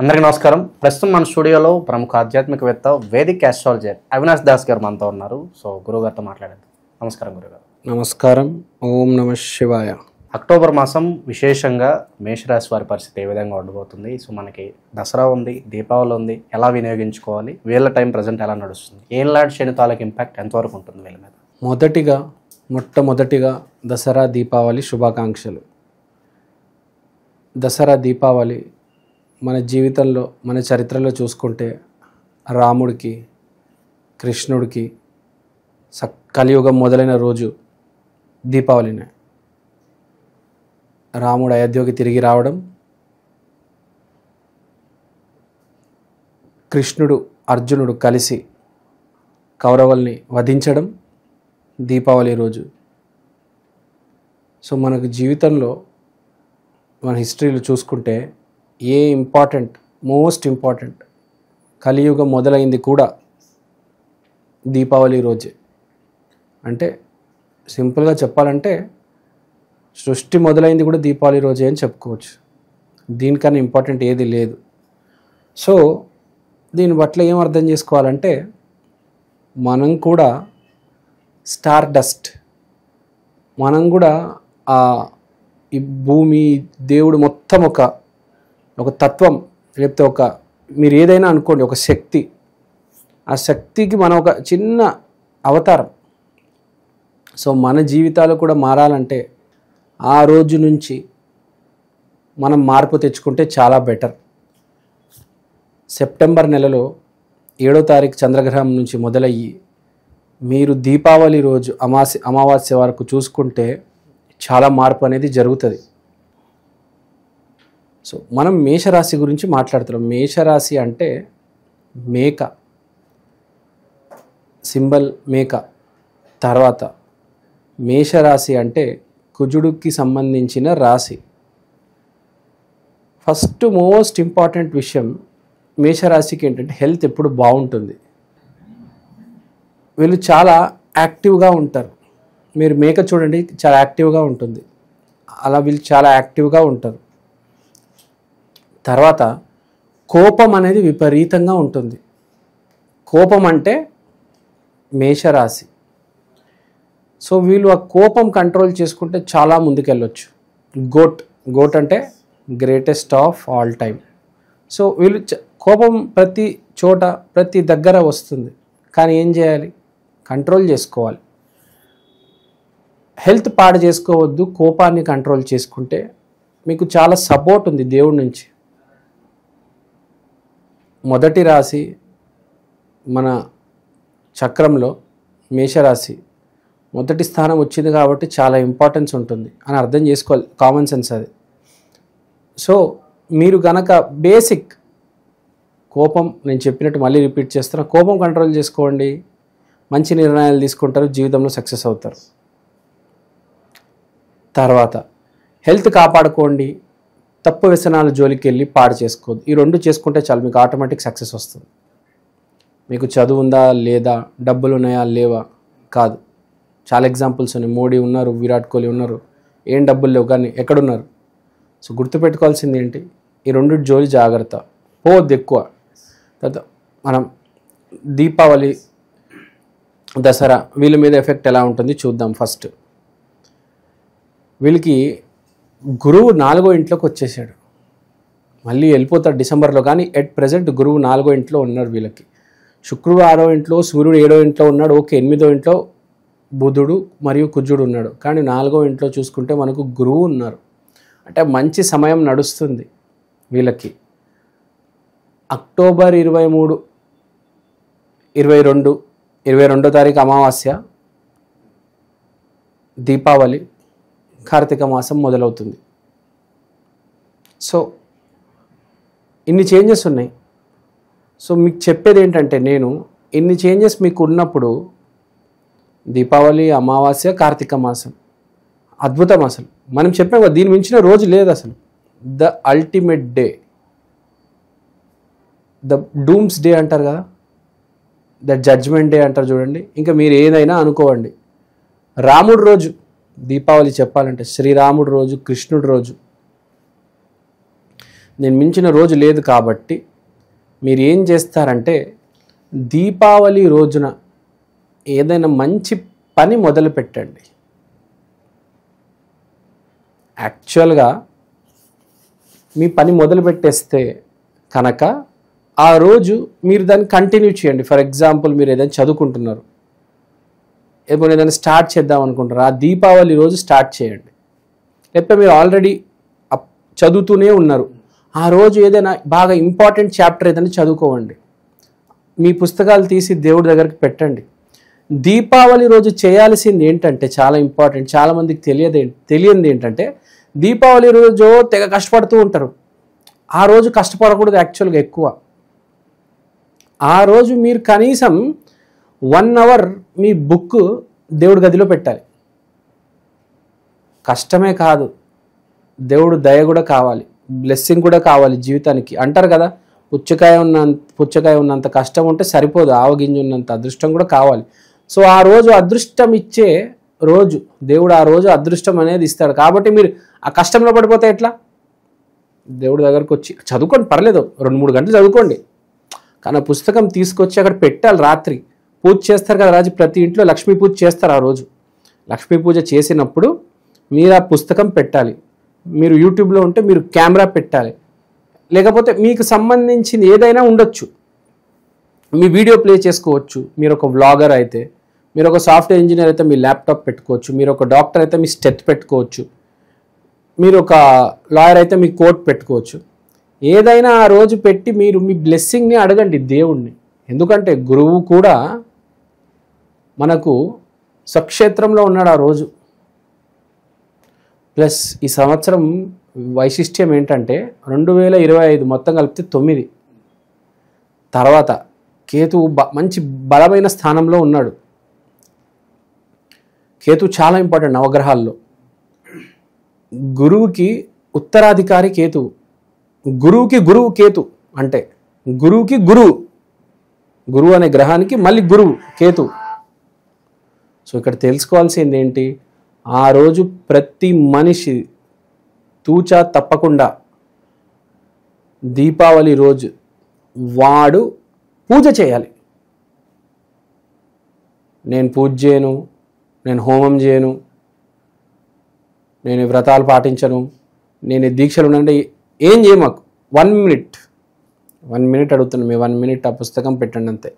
అందరికీ నమస్కారం. ప్రస్తుతం మన స్టూడియోలో ప్రముఖ ఆధ్యాత్మికవేత్త వేదిక్ ఆస్ట్రాలజర్ అవినాష్ దాస్ గారు మనతో ఉన్నారు. సో గురువుగారితో మాట్లాడేద్దాం. నమస్కారం గురుగారు. నమస్కారం. ఓం నమ శివాయ. అక్టోబర్ మాసం విశేషంగా మేషరాశి వారి పరిస్థితి ఏ విధంగా ఉండబోతుంది? సో మనకి దసరా ఉంది, దీపావళి ఉంది, ఎలా వినియోగించుకోవాలి, వీళ్ళ టైం ప్రజెంట్ ఎలా నడుస్తుంది, ఏళ్ళనాటి శని తాలూకు ఇంపాక్ట్ ఎంతవరకు ఉంటుంది వీళ్ళ మీద? మొట్టమొదటిగా దసరా దీపావళి శుభాకాంక్షలు. దసరా దీపావళి మన జీవితంలో, మన చరిత్రలో చూసుకుంటే రాముడికి, కృష్ణుడికి కలియుగం మొదలైన రోజు దీపావళినే. రాముడు అయోధ్యకి తిరిగి రావడం, కృష్ణుడు అర్జునుడు కలిసి కౌరవుల్ని వధించడం దీపావళి రోజు. సో మనకు జీవితంలో మన హిస్టరీలో చూసుకుంటే మోస్ట్ ఇంపార్టెంట్ కలియుగం మొదలైంది కూడా దీపావళి రోజే. అంటే సింపుల్గా చెప్పాలంటే సృష్టి మొదలైంది కూడా దీపావళి రోజే అని చెప్పుకోవచ్చు. దీనికన్నా ఇంపార్టెంట్ ఏది లేదు. సో దీని పట్ల ఏం అర్థం చేసుకోవాలంటే, మనం కూడా స్టార్ డస్ట్, మనం కూడా ఈ భూమి, దేవుడు మొత్తం ఒక తత్వం, లేకపోతే మీరు ఏదైనా అనుకోండి, ఒక శక్తి. ఆ శక్తికి మనం ఒక చిన్న అవతారం. సో మన జీవితాలు కూడా మారాలంటే ఆ రోజు నుంచి మనం మార్పు తెచ్చుకుంటే చాలా బెటర్. సెప్టెంబర్ నెలలో 7వ తారీఖు చంద్రగ్రహణం నుంచి మొదలయ్యి మీరు దీపావళి రోజు అమావాస్య వరకు చూసుకుంటే చాలా మార్పు అనేది జరుగుతుంది. సో మనం మేషరాశి గురించి మాట్లాడుతున్నాం. మేషరాశి అంటే మేక, సింబల్ మేక. తర్వాత మేషరాశి అంటే కుజుడికి సంబంధించిన రాశి. ఫస్ట్ మోస్ట్ ఇంపార్టెంట్ విషయం మేషరాశికి ఏంటంటే హెల్త్ ఎప్పుడు బాగుంటుంది. వీళ్ళు చాలా యాక్టివ్గా ఉంటారు. మీరు మేక చూడండి, చాలా యాక్టివ్గా ఉంటుంది. అలా వీళ్ళు చాలా యాక్టివ్గా ఉంటారు. తర్వాత కోపం అనేది విపరీతంగా ఉంటుంది. కోపం అంటే మేషరాశి. సో వీళ్ళు ఆ కోపం కంట్రోల్ చేసుకుంటే చాలా ముందుకెళ్ళొచ్చు. గోట్ అంటే greatest of all time. So వీళ్ళు కోపం ప్రతి చోట, ప్రతి దగ్గర వస్తుంది. కానీ ఏం చేయాలి? కంట్రోల్ చేసుకోవాలి. హెల్త్ పాడు చేసుకోవద్దు. కోపాన్ని కంట్రోల్ చేసుకుంటే మీకు చాలా సపోర్ట్ ఉంది దేవుడి నుంచి. మొదటి రాశి మన చక్రంలో మేషరాశి మొదటి స్థానం వచ్చింది కాబట్టి చాలా ఇంపార్టెన్స్ ఉంటుంది అని అర్థం చేసుకోవాలి. కామన్ సెన్స్ అది. సో మీరు గనక బేసిక్ కోపం, నేను చెప్పినట్టు మళ్ళీ రిపీట్ చేస్తున్నా, కోపం కంట్రోల్ చేసుకోండి, మంచి నిర్ణయాలు తీసుకుంటారు, జీవితంలో సక్సెస్ అవుతారు. తర్వాత హెల్త్ కాపాడుకోండి, తప్పు వ్యసనాల జోలికి వెళ్ళి పాడు చేసుకోవద్దు. ఈ రెండు చేసుకుంటే చాలు, మీకు ఆటోమేటిక్ సక్సెస్ వస్తుంది. మీకు చదువు ఉందా లేదా, డబ్బులు ఉన్నాయా లేవా కాదు. చాలా ఎగ్జాంపుల్స్ ఉన్నాయి. మోడీ ఉన్నారు, విరాట్ కోహ్లీ ఉన్నారు, ఏం డబ్బులు లేవు కానీ ఎక్కడున్నారు. సో గుర్తుపెట్టుకోవాల్సింది ఏంటి? ఈ రెండు జోలి జాగ్రత్త, పోవద్దు ఎక్కువ. తర్వాత మనం దీపావళి, దసరా వీళ్ళ మీద ఎఫెక్ట్ ఎలా ఉంటుంది చూద్దాం. ఫస్ట్ వీళ్ళకి గురువు 4వ ఇంట్లోకి వచ్చేసాడు. మళ్ళీ వెళ్ళిపోతాడు డిసెంబర్లో. కానీ ఎట్ ప్రెజెంట్ గురువు 4వ ఇంట్లో ఉన్నాడు వీళ్ళకి. శుక్రుడు 6వ ఇంట్లో, సూర్యుడు 7వ ఇంట్లో ఉన్నాడు. ఓకే, 8వ ఇంట్లో బుధుడు మరియు కుజుడు ఉన్నాడు. కానీ 4వ ఇంట్లో చూసుకుంటే మనకు గురువు ఉన్నారు. అంటే మంచి సమయం నడుస్తుంది వీళ్ళకి. అక్టోబర్ 23, 22వ తారీఖు అమావాస్య, దీపావళి, కార్తీక మాసం మొదలవుతుంది. సో ఇన్ని చేంజెస్ ఉన్నాయి. సో మీకు చెప్పేది ఏంటంటే, నేను ఇన్ని చేంజెస్ మీకు ఉన్నప్పుడు దీపావళి, అమావాస్య, కార్తీక మాసం అద్భుతం. అసలు మనం చెప్పాం కదా, దీని మించిన రోజు లేదు అసలు. The ultimate day, the dooms day అంటారు కదా, ద జడ్జ్మెంట్ డే అంటారు చూడండి. ఇంకా మీరు ఏదైనా అనుకోవండి. రాముడు రోజు దీపావళి చెప్పాలంటే, శ్రీరాముడు రోజు, కృష్ణుడి రోజు. నేను మించిన రోజు లేదు కాబట్టి మీరు ఏం చేస్తారంటే దీపావళి రోజున ఏదైనా మంచి పని మొదలు పెట్టండి. యాక్చువల్గా మీ పని మొదలు పెట్టేస్తే కనుక ఆ రోజు మీరు దాన్ని కంటిన్యూ చేయండి. ఫర్ ఎగ్జాంపుల్ మీరు ఏదైనా చదువుకుంటున్నారు, ఏదైనా స్టార్ట్ చేద్దాం అనుకుంటారు, ఆ దీపావళి రోజు స్టార్ట్ చేయండి. లేకపోతే మీరు ఆల్రెడీ చదువుతూనే ఉన్నారు, ఆ రోజు ఏదైనా బాగా ఇంపార్టెంట్ చాప్టర్ ఏదైనా చదువుకోవండి. మీ పుస్తకాలు తీసి దేవుడి దగ్గరికి పెట్టండి. దీపావళి రోజు చేయాల్సింది ఏంటంటే చాలా ఇంపార్టెంట్, చాలామందికి తెలియనిది ఏంటంటే దీపావళి రోజు తెగ కష్టపడుతూ ఉంటారు. ఆ రోజు కష్టపడకూడదు యాక్చువల్గా ఎక్కువ. ఆ రోజు మీరు కనీసం 1 hour మీ బుక్ దేవుడి గదిలో పెట్టాలి. కష్టమే కాదు, దేవుడు దయ కూడా కావాలి, బ్లెస్సింగ్ కూడా కావాలి జీవితానికి. అంటారు కదా, పుచ్చకాయ ఉన్నంత కష్టం ఉంటే సరిపోదు, ఆవగింజ ఉన్నంత అదృష్టం కూడా కావాలి. సో ఆ రోజు అదృష్టం ఇచ్చే రోజు, దేవుడు ఆ రోజు అదృష్టం అనేది ఇస్తాడు. కాబట్టి మీరు ఆ కష్టంలో పడిపోతే ఎట్లా? దేవుడి దగ్గరకు వచ్చి చదువుకోండి, పర్లేదు 2-3 గంటలు చదువుకోండి, కానీ ఆ పుస్తకం తీసుకొచ్చి అక్కడ పెట్టాలి. రాత్రి పూజ చేస్తారు కదా రాజు, ప్రతి ఇంట్లో లక్ష్మీ పూజ చేస్తారు. ఆ రోజు లక్ష్మీ పూజ చేసినప్పుడు మీరు ఆ పుస్తకం పెట్టాలి. మీరు యూట్యూబ్లో ఉంటే మీరు కెమెరా పెట్టాలి, లేకపోతే మీకు సంబంధించింది ఏదైనా ఉండొచ్చు, మీ వీడియో ప్లే చేసుకోవచ్చు. మీరు ఒక వ్లాగర్ అయితే, మీరు ఒక సాఫ్ట్వేర్ ఇంజనీర్ అయితే మీ ల్యాప్టాప్ పెట్టుకోవచ్చు, మీరు ఒక డాక్టర్ అయితే మీ స్టెత్ పెట్టుకోవచ్చు, మీరు ఒక లాయర్ అయితే మీ కోట్ పెట్టుకోవచ్చు. ఏదైనా ఆ రోజు పెట్టి మీరు మీ బ్లెస్సింగ్ని అడగండి దేవుణ్ణి. ఎందుకంటే గురువు కూడా మనకు స్వక్షేత్రంలో ఉన్నాడు ఆ రోజు. ప్లస్ ఈ సంవత్సరం వైశిష్ట్యం ఏంటంటే 2025 మొత్తం కలిపితే 9. తర్వాత కేతువు మంచి బలమైన స్థానంలో ఉన్నాడు. కేతు చాలా ఇంపార్టెంట్ నవగ్రహాల్లో. గురువుకి ఉత్తరాధికారి కేతువు, గురువుకి గురువు కేతు, అంటే గురువుకి గురువు అనే గ్రహానికి మళ్ళీ గురువు కేతు. సో ఇక్కడ తెలుసుకోవాల్సింది ఏంటి, ఆ రోజు ప్రతి మనిషి తూచా తప్పకుండా దీపావళి రోజు వాడు పూజ చేయాలి. నేను పూజ చేయను, నేను హోమం చేయను, నేను వ్రతాలు పాటించను, నేను దీక్షలు ఉండండి, ఏం చేయమాకు. 1 minute అడుగుతున్నాను, మీ 1 minute ఆ పుస్తకం పెట్టండి అంతే.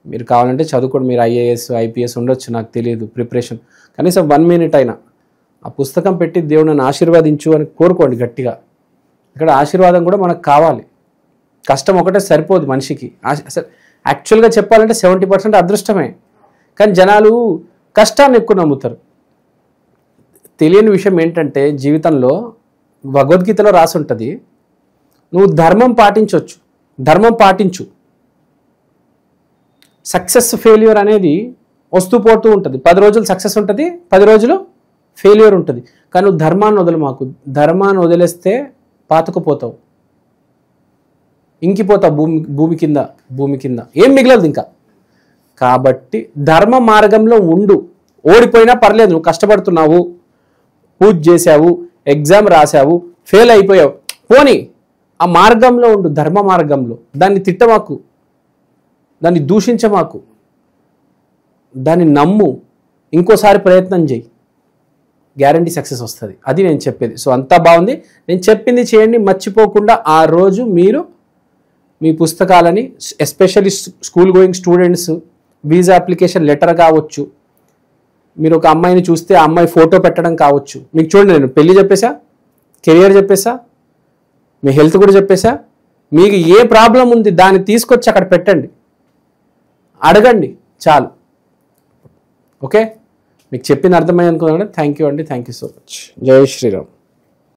మీరు కావాలంటే చదువుకోండి, మీరు IAS IPS ఉండొచ్చు, నాకు తెలియదు ప్రిపరేషన్, కనీసం 1 minute అయినా ఆ పుస్తకం పెట్టి దేవుడు నన్ను ఆశీర్వదించు అని కోరుకోండి గట్టిగా. ఇక్కడ ఆశీర్వాదం కూడా మనకు కావాలి. కష్టం ఒకటే సరిపోదు మనిషికి. అసలు యాక్చువల్గా చెప్పాలంటే 70% అదృష్టమే, కానీ జనాలు కష్టాన్ని ఎక్కువ నమ్ముతారు. తెలియని విషయం ఏంటంటే జీవితంలో భగవద్గీతలో రాసి ఉంటుంది, నువ్వు ధర్మం పాటించు, సక్సెస్ ఫెయిల్యూర్ అనేది వస్తూ పోతూ ఉంటుంది. 10 రోజులు సక్సెస్ ఉంటుంది, 10 రోజులు ఫెయిల్యూర్ ఉంటుంది. కానీ నువ్వు ధర్మాన్ని వదలమాకు. ధర్మాన్ని వదిలేస్తే పాతుకుపోతావు, ఇంకిపోతావు భూమి కింద ఏం మిగలదు ఇంకా. కాబట్టి ధర్మ మార్గంలో ఉండు. ఓడిపోయినా పర్లేదు, నువ్వు కష్టపడుతున్నావు, పూజ చేసావు, ఎగ్జామ్ రాసావు, ఫెయిల్ అయిపోయావు, పోనీ ఆ మార్గంలో ఉండు, ధర్మ మార్గంలో. దాన్ని తిట్టమాకు, దాన్ని దూషించమాకు, దాన్ని నమ్ము, ఇంకోసారి ప్రయత్నం చేయి, గ్యారంటీ సక్సెస్ వస్తుంది. అది నేను చెప్పేది. సో అంతా బాగుంది, నేను చెప్పింది చేయండి, మర్చిపోకుండా. ఆ రోజు మీరు మీ పుస్తకాలని, especially school going students, visa application letter కావచ్చు, మీరు ఒక అమ్మాయిని చూస్తే ఆ అమ్మాయి ఫోటో పెట్టడం కావచ్చు. మీకు చూడండి, నేను పెళ్ళి చెప్పేసా, కెరియర్ చెప్పేసా, మీ హెల్త్ కూడా చెప్పేసా. మీకు ఏ ప్రాబ్లం ఉంది దాన్ని తీసుకొచ్చి అక్కడ పెట్టండి, అడగండి, చాలు. ఓకే, మీకు చెప్పింది అర్థమైంది అనుకున్నాను. థ్యాంక్ యూ అండి, థ్యాంక్ యూ సో మచ్. జై శ్రీరామ్.